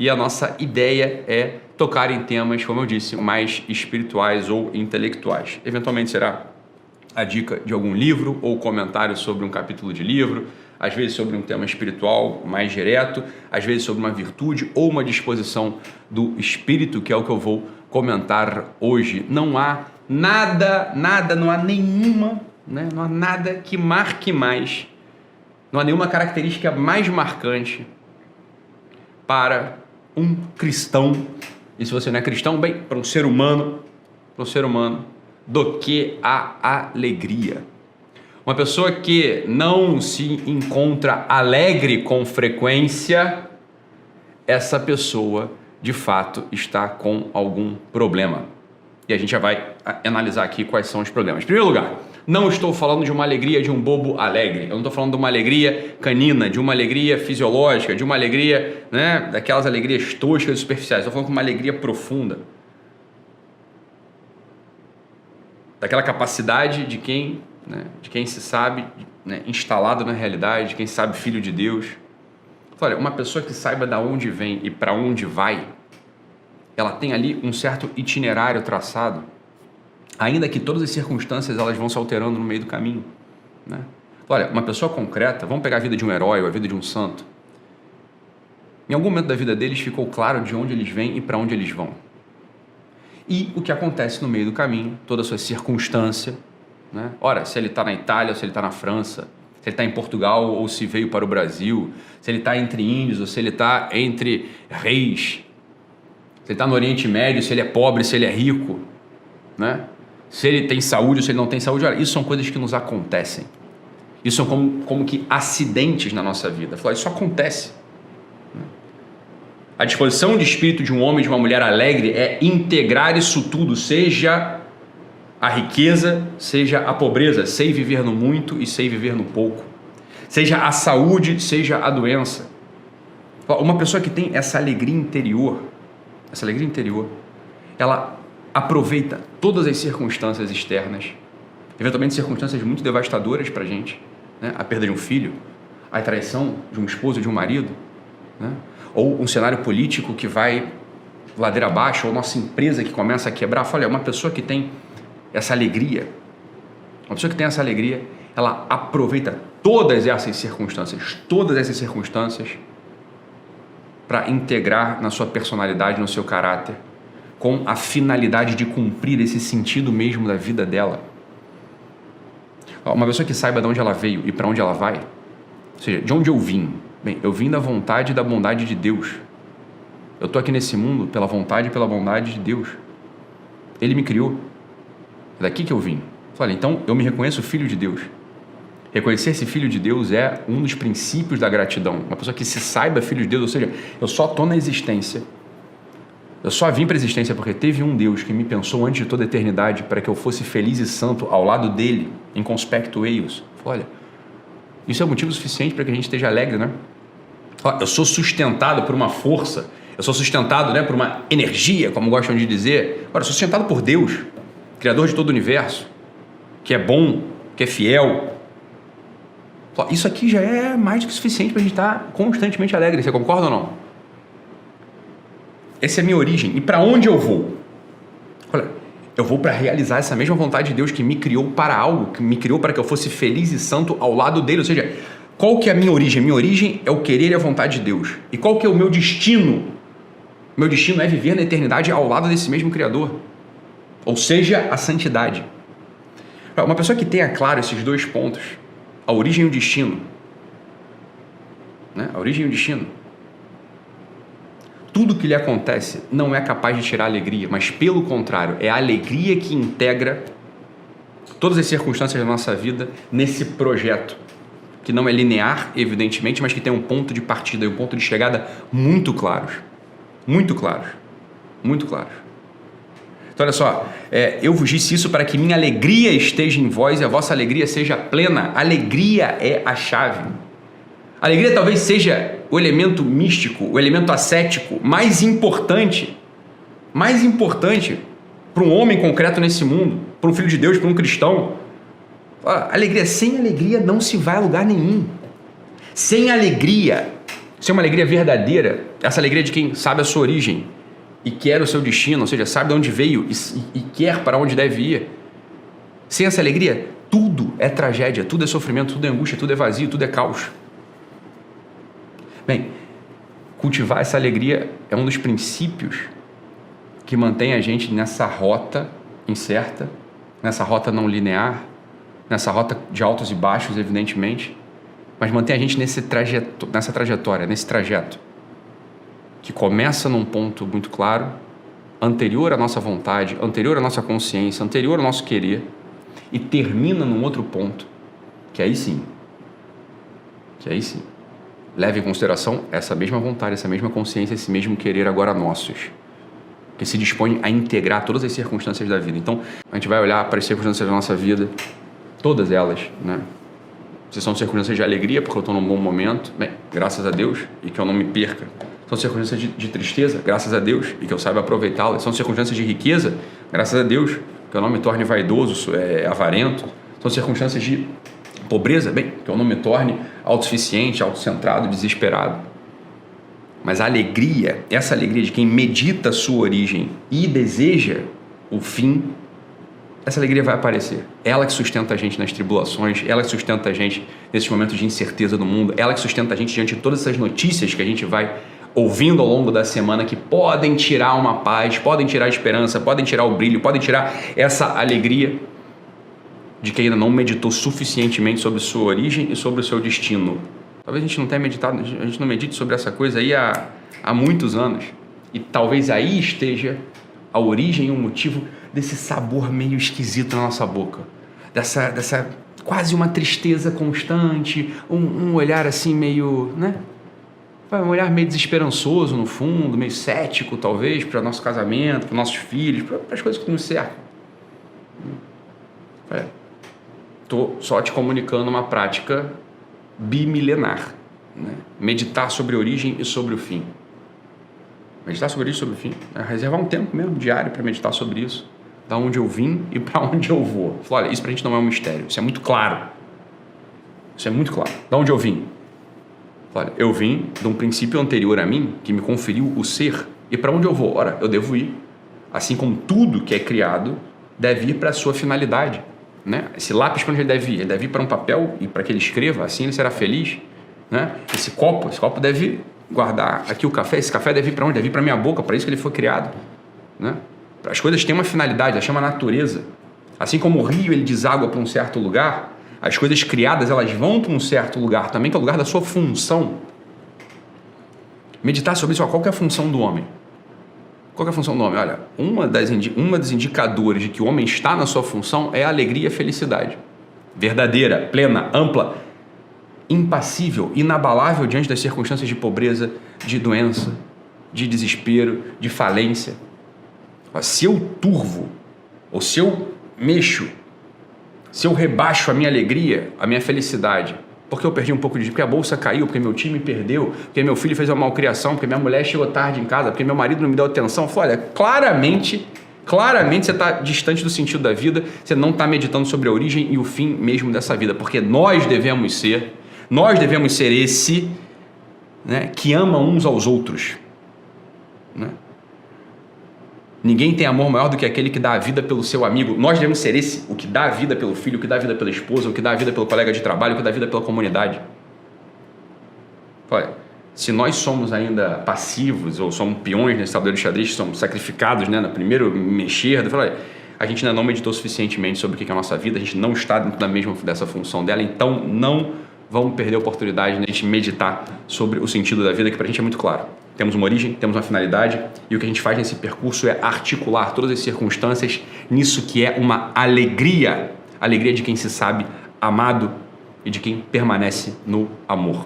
e a nossa ideia é tocar em temas, como eu disse, mais espirituais ou intelectuais. Eventualmente será a dica de algum livro ou comentário sobre um capítulo de livro, às vezes sobre um tema espiritual mais direto, às vezes sobre uma virtude ou uma disposição do espírito, que é o que eu vou comentar hoje. Não há nada, não há nenhuma, né? Não há nada que marque mais, não há nenhuma característica mais marcante para um cristão, e se você não é cristão, bem, para um ser humano, do que a alegria. Uma pessoa que não se encontra alegre com frequência, essa pessoa, de fato, está com algum problema. E a gente já vai analisar aqui quais são os problemas. Em primeiro lugar, não estou falando de uma alegria de um bobo alegre. Eu não estou falando de uma alegria canina, de uma alegria fisiológica, de uma alegria, né, daquelas alegrias toscas e superficiais. Estou falando de uma alegria profunda. Daquela capacidade de quem, né, de quem se sabe, né, instalado na realidade, de quem sabe filho de Deus. Olha, uma pessoa que saiba de onde vem e para onde vai, ela tem ali um certo itinerário traçado, ainda que todas as circunstâncias elas vão se alterando no meio do caminho, né? Olha, uma pessoa concreta, vamos pegar a vida de um herói ou a vida de um santo. Em algum momento da vida deles ficou claro de onde eles vêm e para onde eles vão. E o que acontece no meio do caminho, toda a sua circunstância, né? Ora, se ele está na Itália ou se ele está na França, se ele está em Portugal ou se veio para o Brasil, se ele está entre índios ou se ele está entre reis, se ele está no Oriente Médio, se ele é pobre, se ele é rico, né? Se ele tem saúde ou se ele não tem saúde. Olha, isso são coisas que nos acontecem. Isso são como que acidentes na nossa vida. Isso acontece. A disposição de espírito de um homem e de uma mulher alegre é integrar isso tudo, seja a riqueza, seja a pobreza, sei viver no muito e sei viver no pouco, seja a saúde, seja a doença. Uma pessoa que tem essa alegria interior, ela aproveita todas as circunstâncias externas, eventualmente circunstâncias muito devastadoras para a gente, né? A perda de um filho, a traição de um esposo ou de um marido, né? Ou um cenário político que vai ladeira abaixo, ou nossa empresa que começa a quebrar. Olha, uma pessoa que tem essa alegria, ela aproveita todas essas circunstâncias para integrar na sua personalidade, no seu caráter, com a finalidade de cumprir esse sentido mesmo da vida dela. Uma pessoa que saiba de onde ela veio e para onde ela vai, ou seja, de onde eu vim. Bem, eu vim da vontade e da bondade de Deus. Eu estou aqui nesse mundo pela vontade e pela bondade de Deus. Ele me criou. É daqui que eu vim. Olha, então eu me reconheço filho de Deus. Reconhecer esse filho de Deus é um dos princípios da gratidão. Uma pessoa que se saiba filho de Deus, ou seja, eu só estou na existência. Eu só vim para a existência porque teve um Deus que me pensou antes de toda a eternidade para que eu fosse feliz e santo ao lado dele, em conspecto eius. Olha, isso é motivo suficiente para que a gente esteja alegre, né? Eu sou sustentado por uma força, eu sou sustentado, né, por uma energia, como gostam de dizer. Ora, eu sou sustentado por Deus, Criador de todo o universo, que é bom, que é fiel. Isso aqui já é mais do que suficiente para a gente estar constantemente alegre. Você concorda ou não? Essa é a minha origem. E para onde eu vou? Olha, eu vou para realizar essa mesma vontade de Deus que me criou para algo, que me criou para que eu fosse feliz e santo ao lado dele. Ou seja, qual que é a minha origem? Minha origem é o querer e a vontade de Deus. E qual que é o meu destino? Meu destino é viver na eternidade ao lado desse mesmo Criador. Ou seja, a santidade. Uma pessoa que tenha claro esses dois pontos, a origem e o destino, né? A origem e o destino. Tudo que lhe acontece não é capaz de tirar a alegria, mas pelo contrário, é a alegria que integra todas as circunstâncias da nossa vida nesse projeto, que não é linear, evidentemente, mas que tem um ponto de partida e um ponto de chegada muito claros. Muito claros. Muito claros. Então, olha só, eu vos disse isso para que minha alegria esteja em vós e a vossa alegria seja plena. Alegria é a chave. A alegria talvez seja o elemento místico, o elemento ascético mais importante para um homem concreto nesse mundo, para um filho de Deus, para um cristão. Alegria, sem alegria não se vai a lugar nenhum. Sem alegria, Se é uma alegria verdadeira, essa alegria de quem sabe a sua origem e quer o seu destino, ou seja, sabe de onde veio e quer para onde deve ir. Sem essa alegria, tudo é tragédia, tudo é sofrimento, tudo é angústia, tudo é vazio, tudo é caos. Bem, cultivar essa alegria é um dos princípios que mantém a gente nessa rota incerta, nessa rota não linear, nessa rota de altos e baixos, evidentemente, mas mantém a gente nessa trajetória, nesse trajeto, que começa num ponto muito claro, anterior à nossa vontade, anterior à nossa consciência, anterior ao nosso querer, e termina num outro ponto, que aí sim, leva em consideração essa mesma vontade, essa mesma consciência, esse mesmo querer agora nossos, que se dispõe a integrar todas as circunstâncias da vida. Então, a gente vai olhar para as circunstâncias da nossa vida, todas elas, né? Se são circunstâncias de alegria, porque eu estou num bom momento, bem, graças a Deus, e que eu não me perca. São circunstâncias de tristeza, graças a Deus, e que eu saiba aproveitá-las. São circunstâncias de riqueza, graças a Deus, que eu não me torne vaidoso, avarento. São circunstâncias de pobreza, bem, que eu não me torne autossuficiente, autocentrado, desesperado. Mas a alegria, essa alegria de quem medita a sua origem e deseja o fim, essa alegria vai aparecer. Ela que sustenta a gente nas tribulações, ela que sustenta a gente nesses momentos de incerteza do mundo, ela que sustenta a gente diante de todas essas notícias que a gente vai ouvindo ao longo da semana, que podem tirar uma paz, podem tirar a esperança, podem tirar o brilho, podem tirar essa alegria de quem ainda não meditou suficientemente sobre sua origem e sobre o seu destino. Talvez a gente não tenha meditado, a gente não medite sobre essa coisa aí há muitos anos. E talvez aí esteja a origem e o motivo desse sabor meio esquisito na nossa boca. Dessa quase uma tristeza constante, um olhar assim meio, né? Um olhar meio desesperançoso no fundo, meio cético talvez, para o nosso casamento, para os nossos filhos, para as coisas que nos cercam. Estou só te comunicando uma prática bimilenar, né? Meditar sobre a origem e sobre o fim. Meditar sobre isso, sobre o fim. Reservar um tempo mesmo, diário, para meditar sobre isso. Da onde eu vim e para onde eu vou. Olha, isso para a gente não é um mistério. Isso é muito claro. Isso é muito claro. Da onde eu vim? Olha, eu vim de um princípio anterior a mim, que me conferiu o ser. E para onde eu vou? Ora, eu devo ir. Assim como tudo que é criado deve ir para a sua finalidade. Né? Esse lápis, para onde ele deve ir? Ele deve ir para um papel e para que ele escreva, assim ele será feliz. Né? Esse copo deve guardar aqui o café. Esse café deve ir para onde? Deve ir para a minha boca, para isso que ele foi criado. Né? As coisas têm uma finalidade, ela chama natureza. Assim como o rio ele deságua para um certo lugar, as coisas criadas elas vão para um certo lugar também, que é o lugar da sua função. Meditar sobre isso, qual que é a função do homem? Qual que é a função do homem? Olha, uma dos indicadores de que o homem está na sua função é a alegria e a felicidade. Verdadeira, plena, ampla, impassível, inabalável diante das circunstâncias de pobreza, de doença, de desespero, de falência. Se eu turvo, ou se eu mexo, se eu rebaixo a minha alegria, a minha felicidade, porque eu perdi um pouco de dinheiro, porque a bolsa caiu, porque meu time perdeu, porque meu filho fez uma malcriação, porque minha mulher chegou tarde em casa, porque meu marido não me deu atenção, olha, claramente você está distante do sentido da vida, você não está meditando sobre a origem e o fim mesmo dessa vida, porque nós devemos ser esse, né, que ama uns aos outros, né? Ninguém tem amor maior do que aquele que dá a vida pelo seu amigo. Nós devemos ser esse, o que dá a vida pelo filho, o que dá a vida pela esposa, o que dá a vida pelo colega de trabalho, o que dá a vida pela comunidade. Olha, se nós somos ainda passivos ou somos peões nesse tabuleiro de xadrez, somos sacrificados, né, no primeiro mexer, olha, a gente ainda não meditou suficientemente sobre o que é a nossa vida, a gente não está dentro dessa função dela, então não vamos perder a oportunidade de a gente meditar sobre o sentido da vida, que para a gente é muito claro. Temos uma origem, temos uma finalidade, e o que a gente faz nesse percurso é articular todas as circunstâncias nisso que é uma alegria de quem se sabe amado e de quem permanece no amor.